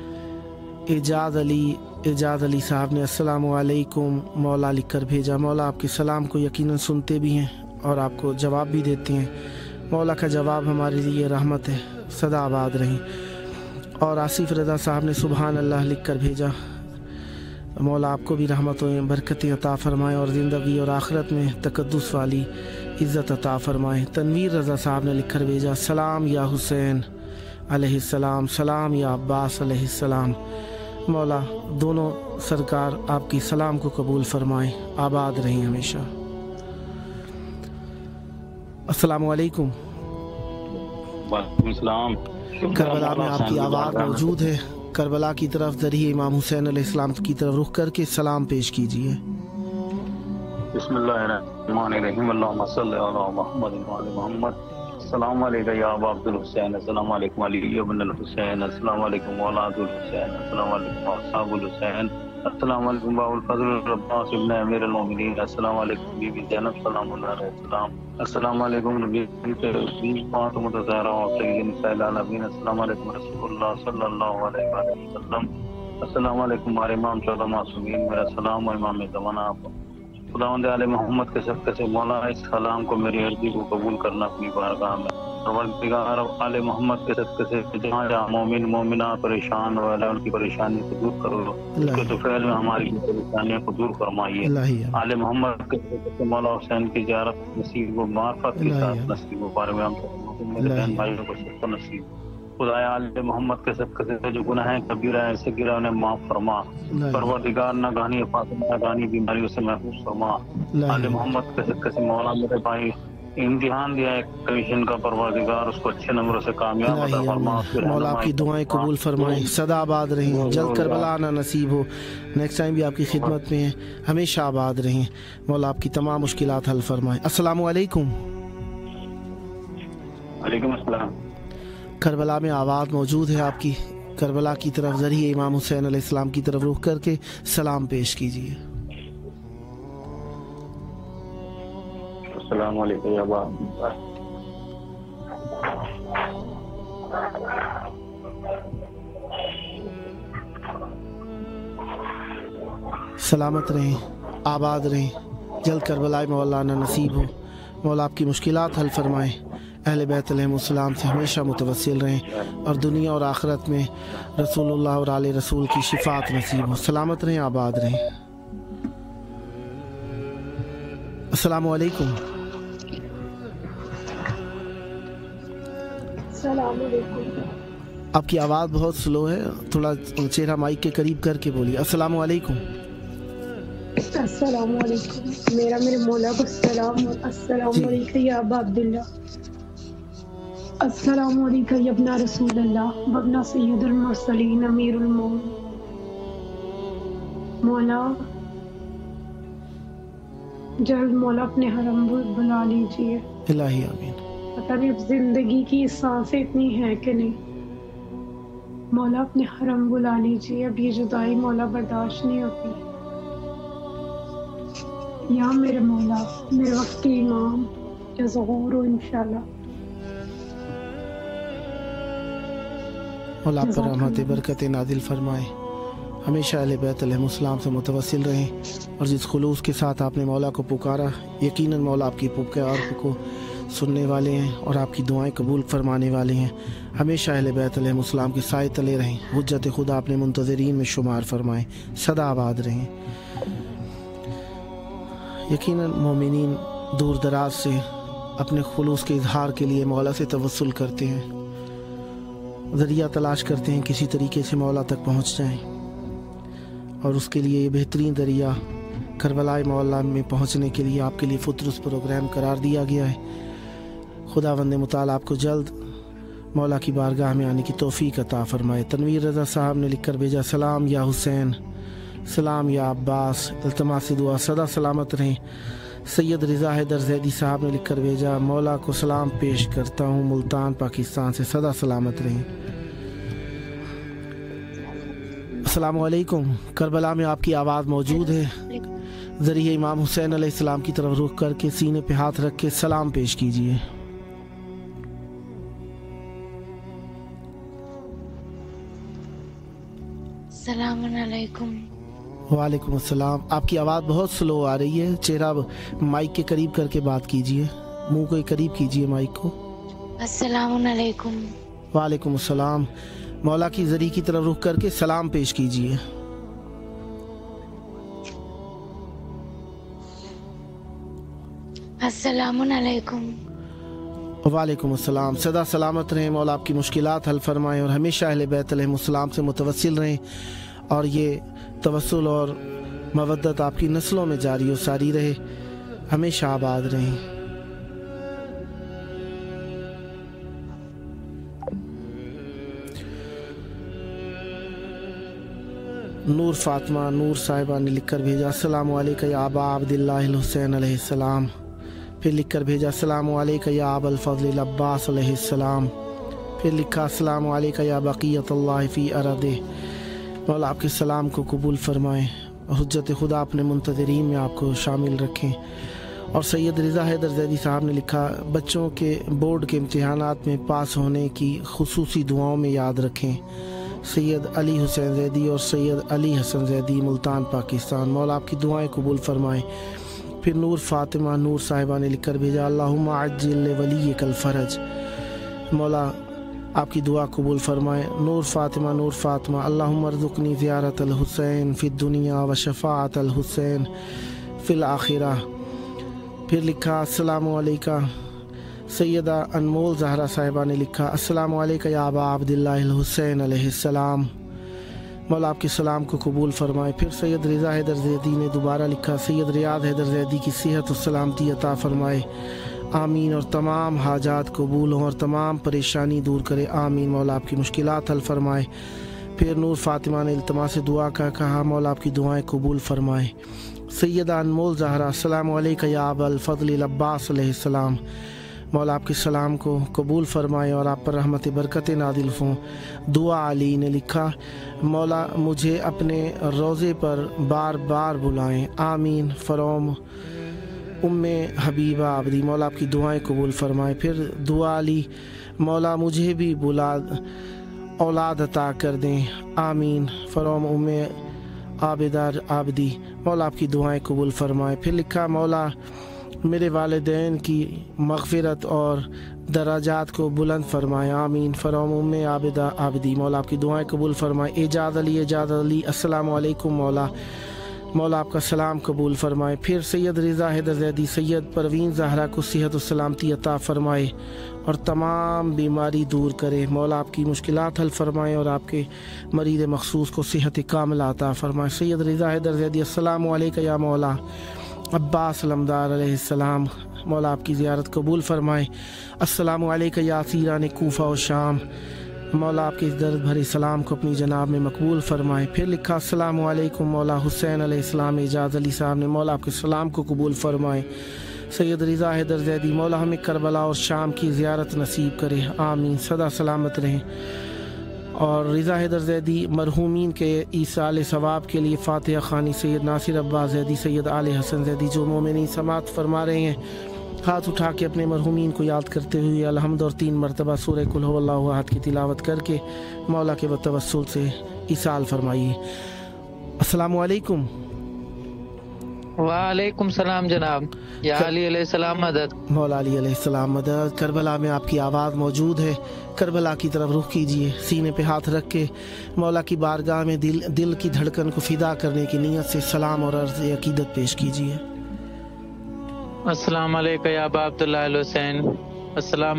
एजाज अली साहब ने अस्सलामु अलैकुम मौला लिखकर भेजा। मौला आपके सलाम को यकीनन सुनते भी हैं और आपको जवाब भी देते हैं। मौला का जवाब हमारे लिए रहमत है, सदा आबाद रहें। और आसिफ रज़ा साहब ने सुबहान अल्लाह लिख कर भेजा। मौला आपको भी रहमत व बरकतें अता फ़रमाएँ और ज़िंदगी और आखिरत में तकद्दुस वाली इज़्ज़त अता फ़रमाएँ। तनवीर रज़ा साहब ने लिख कर भेजा, सलाम या हुसैन अलैहिस्सलाम, सलाम या अब्बास अलैहिस्सलाम। मौला दोनों सरकार आपकी सलाम को कबूल फ़रमाएँ, आबाद रहें हमेशा। अस्सलामु अलैकुम। वालेकुम सलाम। करबला में आपकी आवाज़ मौजूद है, करबला की तरफ ज़रिए इमाम हुसैन अलैहिस्सलाम की तरफ रुख करके सलाम पेश कीजिए। बिस्मिल्लाहिर्रहमानिर्रहीम। अल्लाहुम्मा सल्ली अला मुहम्मद व आले मुहम्मद। अस्सलामु अलैका या अबा अब्दुल हुसैन, अस्सलामु अलैकुम अली इब्न अल हुसैन, अस्सलामु अलैकुम औलादुल हुसैन, अस्सलामु अलैकुम असहाबुल हुसैन, अस्सलामु अलैकुम बाउल फज़ल अब्बास इब्न अमीर अल मोमिनीन, अस्सलामु अलैकुम बीबी ज़ैनब सलामुल्लाह अलैहा, अस्सलामु अलैकुम नबी फातिमा ज़हरा व सय्यद निसाइल आलमीन, अस्सलामु अलैकुम रसूलुल्लाह सल्लल्लाहु अलैहि वसल्लम, अस्सलामु अलैकुम हमारे इमाम 14 मासूमीन, मेरा सलाम और इमाम ज़माना आप खुदावंद आले मोहम्मद के सदक़े से मौला इस सलाम को मेरी अर्जी को कबूल करना अपनी बारगाह में। परवरदिगार आले मोहम्मद के सदक़े से जहाँ जहाँ मोमिन मोमिना परेशान हो उनकी परेशानी को दूर करो, उसके दुफैल में हमारी परेशानियों को दूर फरमाइए। आले मोहम्मद के सदक़े से मौला हुसैन की ज़ियारत नसीब व मार्फत के साथ नसीब व बारे में हम मेरे बहन भाइयों को सबको नसीब। खुदाया आले मोहम्मद के सदक़े से जो गुनाह है कबीरा है सगीरा उन्हें माफ़ फरमा। परवरदिगार ना गानी फातिमा ना गानी बीमारियों से महफूज फरमा। आले मोहम्मद के सदक़े से मौला मेरे भाई इम्तिहान दिया है कमीशन का, परवरदिगार उसको अच्छे नंबरों से कामयाब अता फरमा। मौला आपकी दुआएं कबूल फरमाएं, सदा आबाद रहें, जल्द करबला आना नसीब हो। नेक्स्ट टाइम भी आपकी खिदमत में हैं, हमेशा आबाद रहें। मौला आपकी तमाम मुश्किलात हल फरमाएं। अस्सलामु अलैकुम। वालेकुम अस्सलाम। करबला में आवाज़ मौजूद है आपकी, करबला की तरफ ज़रिए इमाम हुसैन अलैहिस्सलाम की तरफ रुख करके सलाम पेश कीजिए। अस्सलामु अलैकुम या अबा। सलामत रहें, आबाद रहें, जल्द करबला मौला आना नसीब हो। मौला आपकी मुश्किलात हल फरमाएँ, अहले बैत अलैहिमुस्सलाम से हमेशा मुतवस्सिल रहें और दुनिया और आखिरत में रसूलुल्लाह और आले रसूल की शिफात नसीब हो। सलामत रहें, आबाद रहें। अस्सलामु अलैकुम। आपकी आवाज़ बहुत स्लो है, थोड़ा चेहरा माइक के करीब करके बोलिए। अस्सलाम वालेकुम। अस्सलाम वालेकुम। मेरे मौला को सलाम। अस्सलाम वालेकुम या अबा अब्दुल्ला। अस्सलाम वालेकुम या इब्न रसूलल्लाह वब्ना सय्यदुल मुरसलीन अमीरुल मोमिनीन। मौला जल्द मौला अपने हरम बुला लीजिए। इलाही आमीन। पता नहीं अब जिंदगी की सांसें इतनी हैं कि नहीं। मौला अपने हरम बुला लीजिए, अब ये जुदाई मौला बर्दाश्त नहीं होती। या मेरे मौला, मेरे वक्त के इमाम या ज़हूर हो इंशाल्लाह। मौला पर रहमत बरकत नाजिल फरमाए, हमेशा अहले बैत अलैहिस्सलाम से मुतवस्सिल रहें। और जिस खुलूस के साथ आपने मौला को पुकारा, यकीनन मौला आपकी पुकार को सुनने वाले हैं और आपकी दुआएं कबूल फरमाने वाले हैं। हमेशा अहले बैत अलैहिस्सलाम के साए तले रहें, हुज्जत खुदा अपने मुंतज़रीन में शुमार फरमाएं, सदा आबाद रहें। यकीनन मोमिनीन दूर दराज से अपने खुलूस के इजहार के लिए मौला से तवस्सुल करते हैं, ज़रिया तलाश करते हैं किसी तरीके से मौला तक पहुँच जाएं। और उसके लिए ये बेहतरीन ज़रिया करबलाए मौला में पहुँचने के लिए आपके लिए फुतरस प्रोग्राम करार दिया गया है। खुदावंद मुताल आपको जल्द मौला की बारगाह में आने की तौफीक अता फरमाए। तनवीर रज़ा साहब ने लिख कर भेजा, सलाम या हुसैन, सलाम या अब्बास, इल्तमास दुआ सदा सलामत रहें। सैयद रिज़ा हैदर ज़ैदी साहब ने लिख कर भेजा, मौला को सलाम पेश करता हूँ, मुल्तान पाकिस्तान से सदा सलामत रहें। अस्सलाम वालेकुम। करबला में आपकी आवाज़ मौजूद है, ज़रिए इमाम हुसैन अलैहिस्सलाम की तरफ रुख करके सीने पे हाथ रख के सलाम पेश कीजिए। अस्सलाम वालेकुम। वालेकुम अस्सलाम। आपकी आवाज़ बहुत स्लो आ रही है, चेहरा माइक के करीब करके बात कीजिए, मुंह के करीब कीजिए माइक को। अस्सलाम वालेकुम। वालेकुम अस्सलाम। मौला की ज़री की तरफ रुख करके सलाम पेश कीजिए। अस्सलाम वालेकुम। वालेकुम अस्सलाम। सदा सलामत रहें, मौला आपकी मुश्किलात हल फरमाएं और हमेशा अहले बैत अलैहिस्सलाम से मुतवस्सिल रहें और ये तवस्सुल और मवद्दत आपकी नस्लों में जारी और सारी रहे, हमेशा आबाद रहें। नूर फातिमा नूर साहिबा ने लिखकर भेजा, अस्सलामु अलैका या अबा अब्दिल्लाह हुसैन अलैहिस्सलाम। फिर लिखकर भेजा, अस्सलामु अलैका या अबल फज़ल अब्बास अलैहिस्सलाम। फिर लिखा, अस्सलामु अलैका या बक़ियतुल्लाह फ़ी अर्दिह। मौला आपके सलाम को कबूल फरमाएँ और हुज्जत खुदा अपने मुंतज़रीन में आपको शामिल रखें। और सैयद रिज़ा हैदर ज़ैदी साहब ने लिखा, बच्चों के बोर्ड के इम्तिहानात में पास होने की खुसूसी दुआओं में याद रखें। सैयद अली हुसैन ज़ैदी और सैयद अली हसन ज़ैदी, मुल्तान पाकिस्तान। मौला आपकी दुआएं कबूल फरमाएँ। फिर नूर फातिमा नूर साहिबा ने लिखकर भेजा, अल्लाहुम्मा अज्जिल वलीयकल फ़रज। मौला आपकी दुआ कबूल फरमाएँ। नूर फातिमा अल्लाहुम्मा अर्ज़ुक़नी ज़ियारतल हुसैन फ़िद दुनिया व शफ़ाअतल हुसैन फ़िल आखिरह। फिर लिखा, अस्सलामु अलैका। सैयदा अनमोल ज़हरा साहिबा ने लिखा, अस्सलामु अलैका या अबा अब्दिल्लाह हुसैन अलैहिस्सलाम। मौला आपके सलाम को कबूल फरमाए। फिर सैयद रिज़ा हैदर ज़ैदी ने दोबारा लिखा, सैयद रियाद हैदर ज़ैदी की सेहत और सलामती अता फरमाए, आमीन। और तमाम हाजात कबूल हों और तमाम परेशानी दूर करे, आमीन। मौला आपकी मुश्किलात हल फरमाए। फिर नूर फातिमा ने इल्तमास दुआ का कहा, मौला आपकी दुआएं कबूल फरमाए। सैयदा अनमोल ज़हरा, अस्सलामु अलैका या अबल फज़ल अब्बास अलैहिस्सलाम। मौला आपके सलाम को कबूल फरमाए और आप पर रहमत बरकत नादिल हों। दुआ अली ने लिखा, मौला मुझे अपने रोज़े पर बार बार बुलाएं, आमीन। फरोम उम्मे हबीबा आबदी। मौला आपकी दुआएं कबूल फरमाए। फिर दुआ अली, मौला मुझे भी बुला औलाद अता कर दें, आमीन। फरोम उम्मे आबिदार आबदी। मौला आपकी दुआएं कबूल फरमाए। फिर लिखा, मौला मेरे वालिदैन की मग़फ़िरत और दराजात को बुलंद फरमाए, आमीन। फरोम उम्मे आबिदा आबदी। मौला आपकी दुआएं कबूल फरमाए। एजाज़ अली अस्सलामु अलैकुम। मौला मौला आपका सलाम कबूल फरमाए। फिर सैयद रिज़ा हैदर ज़ैदी सैयद परवीन ज़हरा को सेहत और सलामती अता फरमाए और तमाम बीमारी दूर करे। मौला आपकी मुश्किलात हल फरमाए और आपके मरीज़ मखसूस को सेहत कामिला अता फरमाए। सैयद रिज़ा हैदर ज़ैदी अस्सलामु अलैका या मौला अब्बास अलमदार अलैहिस्सलाम, मौला आपकी ज़ियारत कबूल फरमाए। अस्सलामु अलैका या सीरान कूफा और शाम, मौला आपके इस दर्द भरे सलाम को अपनी जनाब में मकबूल फरमाए। फिर लिखा अस्सलामु अलैकुम मौला हुसैन अलैहिस्सलाम एजाज़ अली साहब ने, मौला आपके सलाम को कबूल फरमाए। सैयद रिज़ा हैदर ज़ैदी, मौला हमें करबला और शाम की ज़ियारत नसीब करे, आमीन, सदा सलामत रहें। और रिज़ा हैदर ज़ैदी मरहूमीन के ईसाल सवाब के लिए फ़ातिहा ख़ानी सैयद नासिर अब्बास ज़ैदी सैयद आले हसन ज़ैदी जो मोमिनीन समात फरमा रहे हैं, हाथ उठा के अपने मरहूमीन को याद करते हुए अलहम्द और 3 मरतबा सूरह कुल हुवल्लाहु अहद की तिलावत करके मौला के तवस्सुल से ईसाल फरमाइए। अस्सलामु अलैकुम। वालेकुम सलाम जनाब। या अली अलैहिस्सलाम मदद। मौला अली अलैहिस्सलाम मदद। करबला में आपकी आवाज़ मौजूद है, करबला की तरफ रुख कीजिए, सीने पे हाथ रख के मौला की बारगाह में दिल की धड़कन को फिदा करने की नीयत से सलाम और अर्ज़ अकीदत पेश कीजिए। अस्सलाम वालेकुम या अबा अब्दुल्लाह अल हुसैन। अस्सलाम,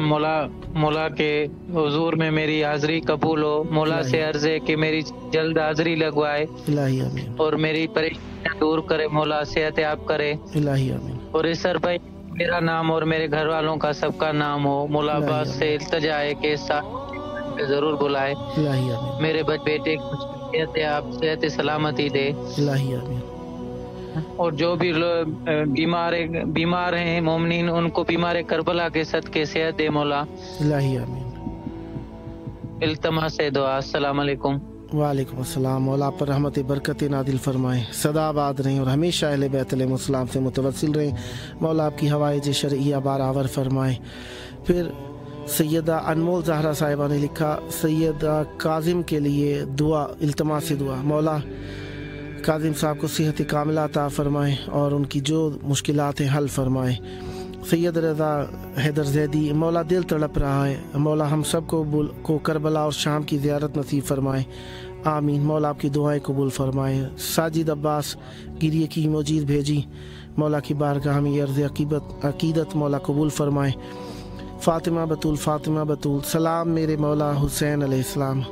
मौला के हुजूर में मेरी हाज़री कबूल हो। मौला से अर्ज़ है कि मेरी जल्द हाज़री लगवाए और मेरी परेशानियां दूर करे। मौला सेहत याब करे और इस सर भाई मेरा नाम और मेरे घर वालों का सबका नाम हो। मौला अब्बास से इल्तिजा है कि जरूर बुलाए। मेरे बेटे को आप सेहत सलामती दे और जो भी बीमार हैं मोमिनीन उनको बीमार करबला के सदके सेहत दे मौला। इल्तमास से दुआ। अस्सलाम वालेकुम। वालेकुम अस्सलाम। मौला पर रहमत बरकत नादिल फरमाएँ, सदा आबाद रहें और हमेशा अहले बैत अलैहिस्सलाम से मुतवस्सिल रहें। मौला आपकी हवाइज शरइया बारावर फरमाएँ। फिर सैयदा अनमोल ज़हरा साहिबा ने लिखा, सैयदा काजिम के लिए दुआ, इल्तमास से दुआ। मौला काजिम साहब को सेहत कामिला अता फरमाएँ और उनकी जो मुश्किलात हैं हल फरमाएँ। सैयद रज़ा हैदर ज़ैदी, मौला दिल तड़प रहा है, मौला हम सब को करबला और शाम की ज़ियारत नसीब फरमाएँ, आमीन। मौला आपकी दुआएं कबूल फरमाएँ। साजिद अब्बास गिरिए की मोजीज़ भेजी, मौला की बारगाह में अर्ज़ अकीदत मौला कबूल फरमाएँ। फ़ातिमा बतूल सलाम मेरे मौला हुसैन अलैहिस्सलाम,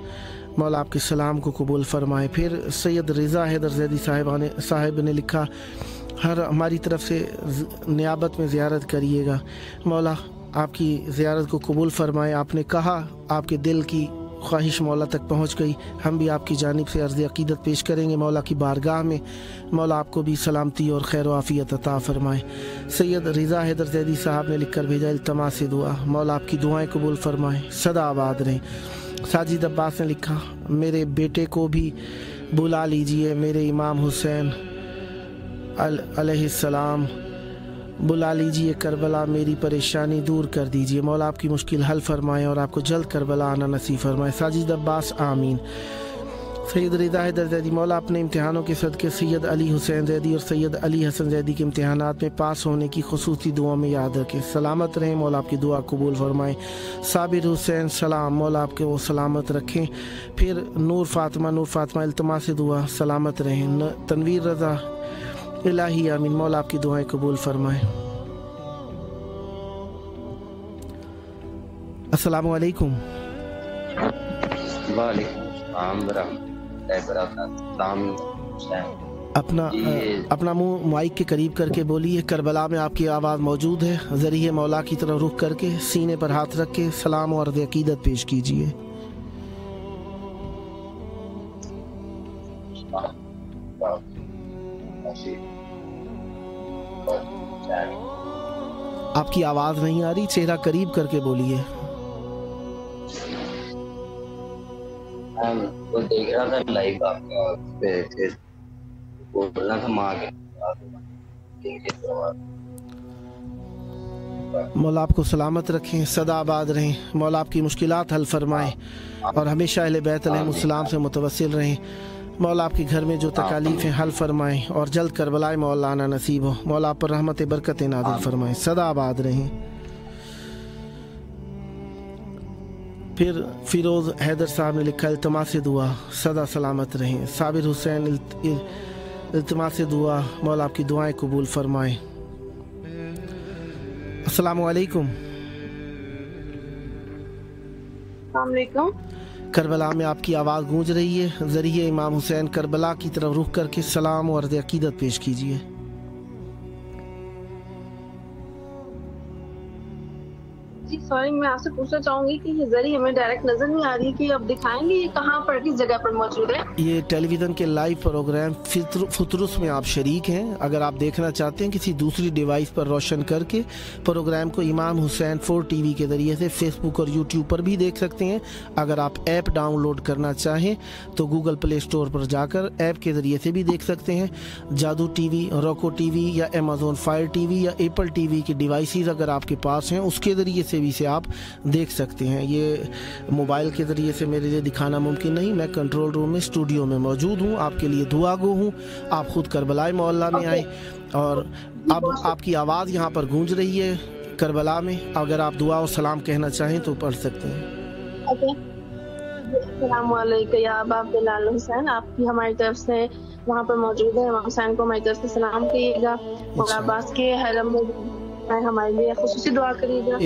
मौला आपके सलाम को कबूल फरमाए। फिर सैयद रिज़ा हैदर ज़ैदी साहिब ने लिखा, हर हमारी तरफ से नियाबत में ज़ियारत करिएगा, मौला आपकी ज़ियारत को कबूल फरमाए। आपने कहा आपके दिल की ख्वाहिश मौला तक पहुँच गई, हम भी आपकी जानिब से अर्ज़ अकीदत पेश करेंगे मौला की बारगाह में। मौला आपको भी सलामती और खैर आफ़ियत अता फ़रमाए। सैयद रिज़ा हैदर ज़ैदी साहब ने लिख कर भेजा, इल्तमास से दुआ, मौला आपकी दुआएँ कबूल फरमाएँ, सदा आबाद रहें। साजिद अब्बास ने लिखा, मेरे बेटे को भी बुला लीजिए, मेरे इमाम हुसैन अलैहिस्सलाम बुला लीजिए, करबला मेरी परेशानी दूर कर दीजिए, मौला आपकी मुश्किल हल फरमाएँ और आपको जल्द करबला आना नसीब फरमाए। साजिद अब्बास, आमीन। सैयद रिज़ा हैदर ज़ैदी, मौला अपने इम्तिहानों के सदके सैयद अली हुसैन ज़ैदी और सैयद अली हसन ज़ैदी के इम्तिहानात में पास होने की खुसूसी दुआ में याद रखें, सलामत रहें, मौला आपकी दुआ कबूल फरमाएँ। साबिर हुसैन सलाम, मौला आपके वो सलामत रखें। फिर नूर फातिमा इल्तमास से दुआ, सलामत रहें। तनवीर रज़ा, इलाही आमीन, मौला आपकी दुआएं कबूल फरमाएँ। अस्सलामु अलैकुम। अपना मुंह माइक के करीब करके बोलिए, करबला में आपकी आवाज़ मौजूद है, ज़रिए मौला की तरफ रुख करके सीने पर हाथ रख के सलाम और अकीदत पेश कीजिए। आपकी आवाज़ नहीं आ रही, चेहरा करीब करके बोलिए। तो देख रहा था लाइव आपका पे, बोलना था माँ के। मौला आपको सलामत रखें, सदा आबाद रहें, मौला आपकी मुश्किलात हल फरमाएं और हमेशा अहले बैत अलैहिस्सलाम से मुतवस्सिल रहें। मौला आपके घर में जो तकालीफ़ें हल फरमाएं और जल्द करबलाए मौला आना नसीब हो। मौला आप पर रहमत बरकत नाज़िल फरमाएं, सदा आबाद रहें। फिर फिरोज़ हैदर साहब ने लिखा, इल्तमास से दुआ, सदा सलामत रहें। साबिर हुसैन इल्तिमास दुआ, मौला आपकी दुआएं कबूल फरमाए। अस्सलाम वालेकुम। करबला में आपकी आवाज़ गूंज रही है, ज़रिए इमाम हुसैन करबला की तरफ रुख करके सलाम और अर्ज़ अक़ीदत पेश कीजिए। जी सॉरी, मैं आपसे पूछना चाहूंगी कि ये जरिए हमें डायरेक्ट नजर नहीं आ रही कि अब दिखाएंगे ये कहाँ पर, किस जगह पर मौजूद है? ये टेलीविज़न के लाइव प्रोग्राम फुतरुस में आप शरीक हैं। अगर आप देखना चाहते हैं किसी दूसरी डिवाइस पर रोशन करके प्रोग्राम को इमाम हुसैन 4 TV के ज़रिए से फेसबुक और यूट्यूब पर भी देख सकते हैं। अगर आप ऐप डाउनलोड करना चाहें तो गूगल प्ले स्टोर पर जाकर ऐप के ज़रिए से भी देख सकते हैं। जादू TV, रोको TV या अमेज़ॉन फायर TV या एप्पल TV की डिवाइसेस अगर आपके पास हैं उसके ज़रिए से भी से आप देख सकते हैं। ये मोबाइल के ज़रिए से मेरे लिए दिखाना मुमकिन नहीं, मैं कंट्रोल रूम में स्टूडियो में मौजूद हूँ, आपके लिए दुआ गो हूँ। आप खुद करबला मोहल्ला में आए और अब आपकी आवाज़ यहाँ पर गूंज रही है करबला में। अगर आप दुआ और सलाम कहना चाहें तो पढ़ सकते हैं। अस्सलाम वालेकुम या अबा अब्दुल्लाह हुसैन, आपकी हमारी तरफ से वहाँ पर मौजूद है इमाम हुसैन को हमारी तरफ से सलाम कहिएगा। मौला अब्बास के हरम में हमारे लिए खुसूसी दुआ करिएगा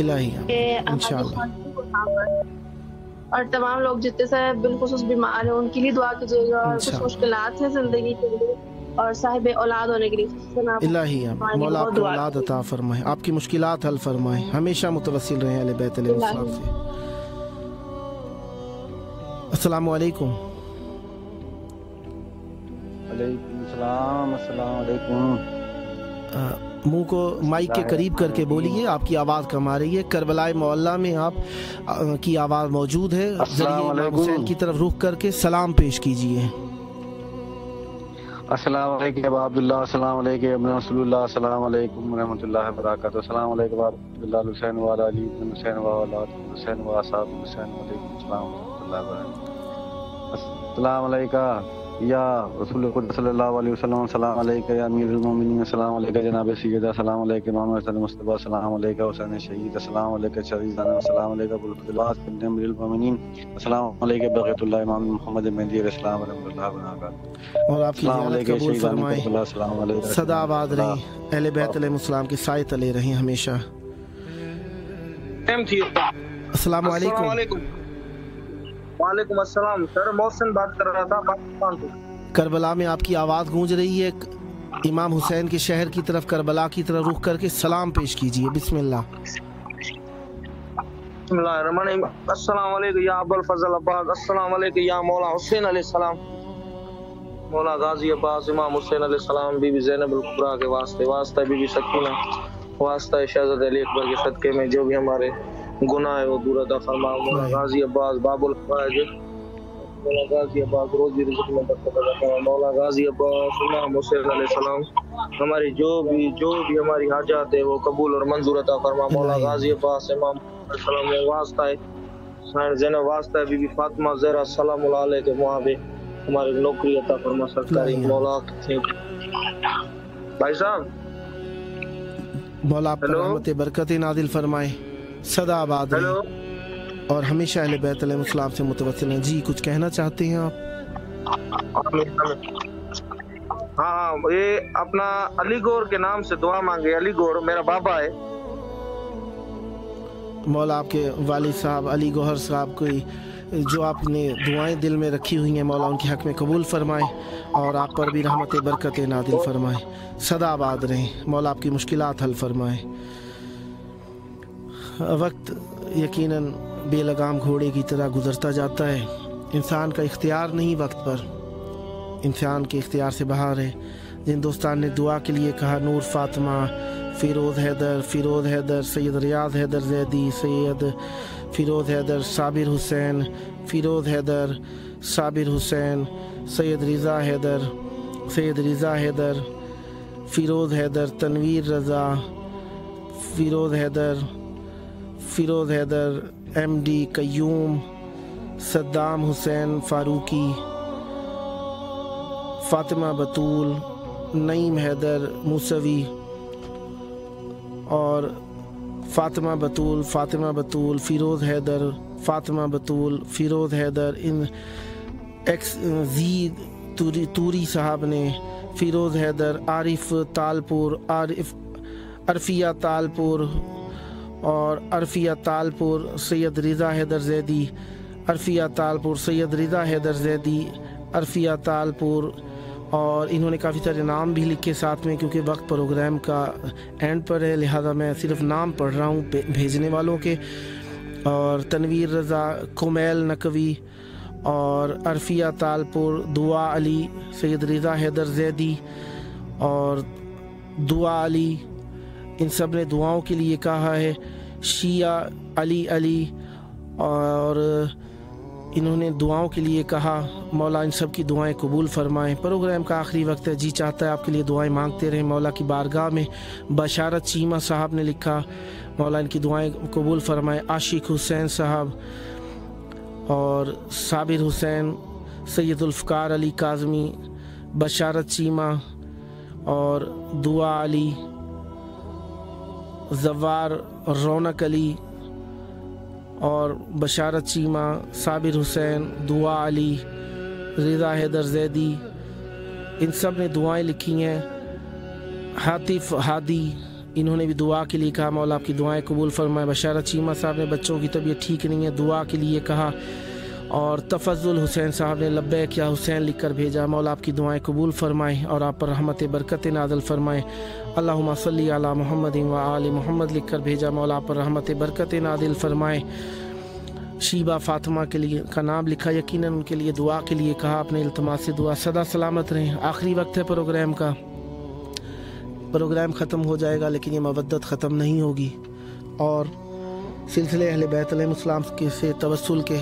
और तमाम लोग जितने से बिलखुसूस बीमार हैं उनके लिए दुआ कीजिएगा और कुछ मुश्किलात हैं जिंदगी के लिए और साहिब औलाद होने के लिए इलाही मौला आपको औलाद अता फरमाए, आपकी मुश्किलात हल फरमाए, हमेशा मुतवस्सिल रहे अहले बैत अलैहिस्सलाम से। अस्सलाम वालेकुम। वालेकुम सलाम। अस्सलाम वालेकुम। मुंह को माइक के करीब करके बोलिए, आपकी आवाज़ कम आ रही है। करबला मोहल्ला में आप की आवाज़ मौजूद है, ज़रिए इमाम हुसैन की तरफ रुख करके सलाम पेश कीजिए। अस्सलाम वालेकुम अबा अब्दुल्लाह, अस्सलाम वालेकुम इब्न रसूलुल्लाह, अस्सलाम वालेकुम रहमतुल्लाहि व बरकातहू, अस्सलाम वालेकुम अबा अब्दुल्लाह हुसैन व अली इब्न हुसैन व औलाद हुसैन व असहाब हुसैन, वालेकुम अस्सलाम व रहमतुल्लाहि व बरकातहू। अस्सलाम वालेकुम या रसूल सल्लल्लाहु अलैहि वसल्लम, सलाम अलैका या अमीरुल मोमिनीन, सलाम अलैका जनाब सैयदा, सलाम अलैका मोहम्मद मुस्तफा, सलाम अलैका हुसैन शहीद, सलाम अलैका शरीदाना, सलाम अलैका बुलबुलात अमीरुल मोमिनीन, सलाम अलैका बगैतुल्लाह इमाम मोहम्मद मेहदी अलैहिस्सलाम व रहमतुल्लाहि व बरकातहू। और आपकी ज़ियारत कबूल फरमाए, सदा आबाद रही, अहले बैत अलैहिस्सलाम के साए तले रही हमेशा। अस्सलाम वालेकुम। वालेकुम अस्सलाम। सर मोहसिन बात कर रहा था पाकिस्तान से। करबला में आपकी आवाज़ गूंज रही है, इमाम हुसैन के शहर की तरफ करबला की तरफ रुख करके सलाम पेश कीजिए। बिस्मिल्लाह। बिस्मिल्लाहिर्रहमानिर्रहीम। अस्सलाम वालेकुम या अबुल फजल अब्बास, अस्सलाम वालेकुम या मौला हुसैन अलैहिस्सलाम, मौला गाजी अब्बास इमाम हुसैन अलैहिस्सलाम, बीबी ज़ैनब अल कुबरा के वास्ते, वास्ता बीबी सकीना, वास्ता शहज़ाद अली अकबर के सदके में जो भी हमारे गुनाह है वो दूर अता फरमा। मौला गाजी अब्बास बाबुल फवाइज, मौला गाजी अब्बास रोजी रिज़्क़ में बरकत अता फरमा। मौला गाजी अब्बास इमाम हुसैन अलैहिस्सलाम हमारी जो भी हमारी हाजात है वो कबूल और मंजूर अता फरमा। मौला गाजी अब्बास इमाम अलैहिस्सलाम में वास्ता है साइड ज़ैनब, वास्ता है बीबी फातिमा ज़हरा सलाम अलैहा के वहाँ पे हमारी नौकरी अता फरमा सरकारी। मौला भाई साहब मौला आप पर रहमत बरकत नाज़िल फरमाए, सदा आबाद रहे और हमेशा अहले बैत अलैहिस्सलाम से मुतवस्सिल हैं। जी कुछ कहना चाहते हैं आप? हाँ, ये अपना अली गौर के नाम से दुआ मांगे। अली गौर मेरा बाबा है। मौला आपके वालिद साहब अली गौहर साहब को जो आपने दुआएं दिल में रखी हुई हैं मौला उनके हक में कबूल फरमाए और आप पर भी रहमत बरकत नादिल फरमाए, सदा आबाद रहें, मौला आपकी मुश्किलात हल फरमाए। वक्त यकीनन बेलगाम घोड़े की तरह गुजरता जाता है, इंसान का इख्तियार नहीं वक्त पर, इंसान के इख्तियार से बाहर है। जिन दोस्तान ने दुआ के लिए कहा, नूर फातिमा, फ़िरोज़ हैदर, सैयद रियाज़ हैदर ज़ैदी, सैयद फ़िरोज़ हैदर, साबिर हुसैन, फ़िरोज़ हैदर, साबिर हुसैन, सैयद रिज़ा हैदर, फ़िरोज़ हैदर, तनवीर रज़ा, फ़िरोज़ हैदर, MD कय्यूम, सद्दाम हुसैन फ़ारूकी, फ़ातिमा बतूल, नईम हैदर मूसवी और फ़ातिमा बतूल, फ़िरोज़ हैदर, फ़ातिमा बतूल, फ़िरोज़ हैदर, इन XZ तूरी साहब ने, फिरोज़ हैदर, आरिफ तालपुर, अरफिया तालपुर और अरफिया तालपुर, सैयद रिज़ा हैदर जैदी, अरफिया तालपुर, सैयद रिज़ा हैदर जैदी, अरफिया तालपुर। और इन्होंने काफ़ी सारे नाम भी लिखे साथ में, क्योंकि वक्त प्रोग्राम का एंड पर है, लिहाजा मैं सिर्फ नाम पढ़ रहा हूँ भेजने वालों के। और तनवीर रज़ा, कुमैल नकवी और अरफिया तालपुर, दुआ अली, सैयद रिज़ा हैदर जैदी और दुआ अली, इन सब ने दुआओं के लिए कहा है। शिया अली और इन्होंने दुआओं के लिए कहा। मौला इन सब की दुआएं कबूल फरमाएं। प्रोग्राम का आखिरी वक्त है, जी चाहता है आपके लिए दुआएं मांगते रहें मौला की बारगाह में। बशारत चीमा साहब ने लिखा, मौला इनकी दुआएं कबूल फरमाएं। आशिक हुसैन साहब और साबिर हुसैन, सैयद जुल्फ़कार अली काज़मी, बशारत चीमा और दुआ अली, जवार रौनक अली और बशारत चीमा, साबिर हुसैन, दुआ अली, रिज़ा हैदर जैदी, इन सब ने दुआएं लिखी हैं। हातिफ हादी, इन्होंने भी दुआ के लिए कहा, मौला आपकी दुआएं कबूल फरमाए। बशारत चीमा साहब ने बच्चों की तबीयत ठीक नहीं है, दुआ के लिए कहा। और तफज़ुल हुसैन साहब ने लब्बैक या हुसैन लिख कर भेजा, मौला आपकी दुआएं कबूल फरमाएँ और आप पर रहमत बरकत नाज़िल फरमाएँ। अल्लाहुम्मा सल्ली अला मुहम्मद व आले मुहम्मद लिख कर भेजा, मौला आप पर रहमत बरकत नाज़िल फरमाएँ। शीबा फातिमा के लिए का नाम लिखा, यकीनन उनके लिए दुआ के लिए कहा, अपने इल्तिमास से दुआ, सदा सलामत रहें। आखिरी वक्त है प्रोग्राम का, प्रोग्राम ख़त्म हो जाएगा लेकिन ये मवद्दत ख़त्म नहीं होगी। और सिलसिले अहले बैत अलैहिमुस्सलाम के से तवस्सुल के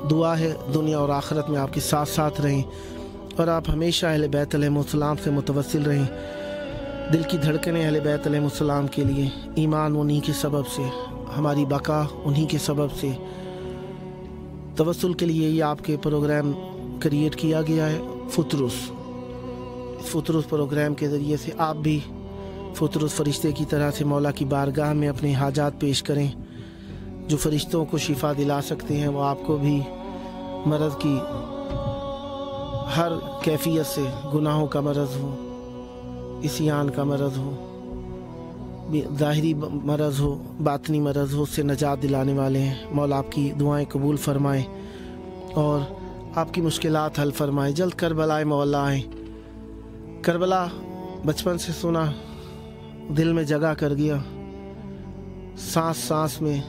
दुआ है दुनिया और आखिरत में आपके साथ साथ रहें और आप हमेशा अहले बैत अलैहिमुस्सलाम से मुतवस्सिल रहें। दिल की धड़कनें अहले बैत अलैहिमुस्सलाम के लिए, ईमान उन्हीं के सबब से, हमारी बका उन्हीं के सबब से। तवस्सुल के लिए ये आपके प्रोग्राम क्रिएट किया गया है फुतरुस। फुतरुस प्रोग्राम के ज़रिए से आप भी फुतरुस फरिश्ते की तरह से मौला की बारगाह में अपने हाजात पेश करें। जो फरिश्तों को शिफा दिला सकते हैं वो आपको भी मर्ज़ की हर कैफियत से, गुनाहों का मर्ज़ हो, इस्यान का मर्ज़ हो, ज़ाहिरी मर्ज़ हो, बातनी मर्ज़ हो, उससे नजात दिलाने वाले हैं। मौला आपकी दुआएं कबूल फरमाएं और आपकी मुश्किलात हल फरमाएं। जल्द करबला मौला आए। करबला बचपन से सुना, दिल में जगह कर गया। सांस सांस में,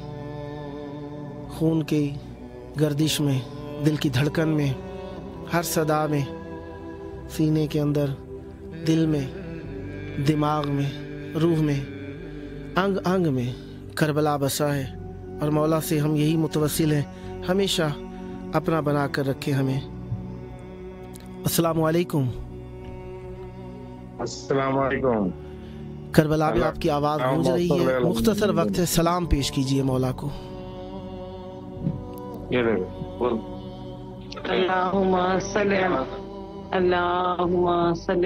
खून की गर्दिश में, दिल की धड़कन में, हर सदा में, सीने के अंदर, दिल में, दिमाग में, रूह में, अंग अंग में करबला बसा है। और मौला से हम यही मुतवस्सिल हैं, हमेशा अपना बना कर रखे हमें। अस्सलामु अलैकुम। अस्सलामु अलैकुम। करबला में आपकी आवाज़ गूंज रही है, मुख्तसर वक्त है, सलाम पेश कीजिए मौला को। अल्लाहुम्मा सल्ली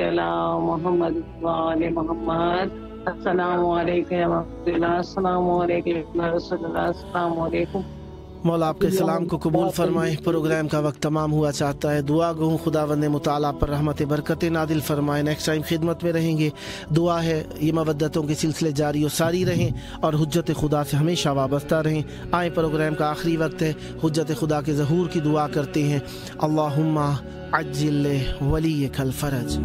अला मुहम्मद व आले मुहम्मद। अस्सलामु अलैकुम या रहमतुल्लाह, अस्सलामु अलैकुम या रसूलुल्लाह, अस्सलामु अलैकुम। मौला आपके सलाम को कबूल फरमाए। प्रोग्राम का वक्त तमाम हुआ चाहता है। दुआ गो खुदावंद मुताला पर रहमत बरकत नादिल फरमाए। नेक्स्ट टाइम खिदमत में रहेंगे। दुआ है ये मवद्दतों के सिलसिले जारी और सारी रहें और हुज्जत खुदा से हमेशा वाबस्ता रहें। आए प्रोग्राम का आखिरी वक्त है, हुज्जत खुदा के ज़हूर की दुआ करते हैं। अल्लाहुम्मा अज्जिल वलीकल फरज।